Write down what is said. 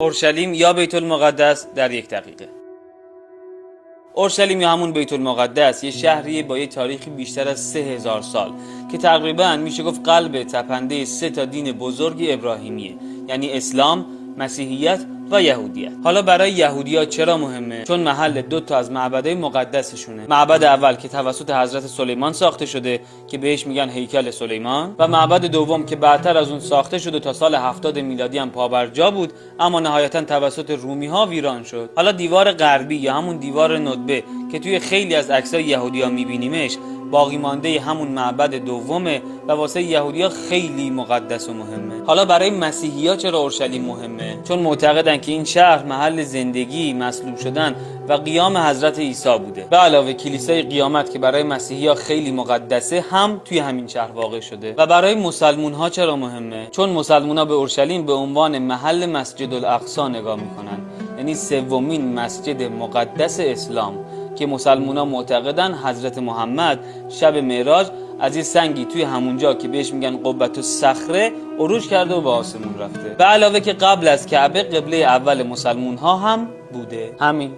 اورشلیم یا بیت المقدس در یک دقیقه. اورشلیم یا همون بیت المقدس یه شهریه با یه تاریخی بیشتر از 3000 سال که تقریباً میشه گفت قلب تپنده 3 تا دین بزرگ ابراهیمیه، یعنی اسلام، مسیحیت و یهودیت. حالا برای یهودی‌ها چرا مهمه؟ چون محل 2 تا از معبدهای مقدسشونه. معبد اول که توسط حضرت سلیمان ساخته شده که بهش میگن هیکل سلیمان، و معبد دوم که بعدتر از اون ساخته شده تا سال 70 میلادی هم پابرجا بود اما نهایتا توسط رومی‌ها ویران شد. حالا دیوار غربی یا همون دیوار ندبه که توی خیلی از عکسای یهودی‌ها می‌بینیمش باقی مانده همون معبد دومه و واسه یهودی‌ها خیلی مقدس و مهمه. حالا برای مسیحی‌ها چرا اورشلیم مهمه؟ چون معتقدن که این شهر محل زندگی، مصلوب شدن و قیام حضرت عیسی بوده. به علاوه کلیسای قیامت که برای مسیحی‌ها خیلی مقدسه هم توی همین شهر واقع شده. و برای مسلمون‌ها چرا مهمه؟ چون مسلمون‌ها به اورشلیم به عنوان محل مسجد الاقصی نگاه می‌کنن، یعنی سومین مسجد مقدس اسلام که مسلمونا معتقدن حضرت محمد شب معراج از این سنگی توی همونجا که بهش میگن قبة الصخره عروج کرده و به آسمون رفته. به علاوه که قبل از کعبه قبله اول مسلمون ها هم بوده. همین.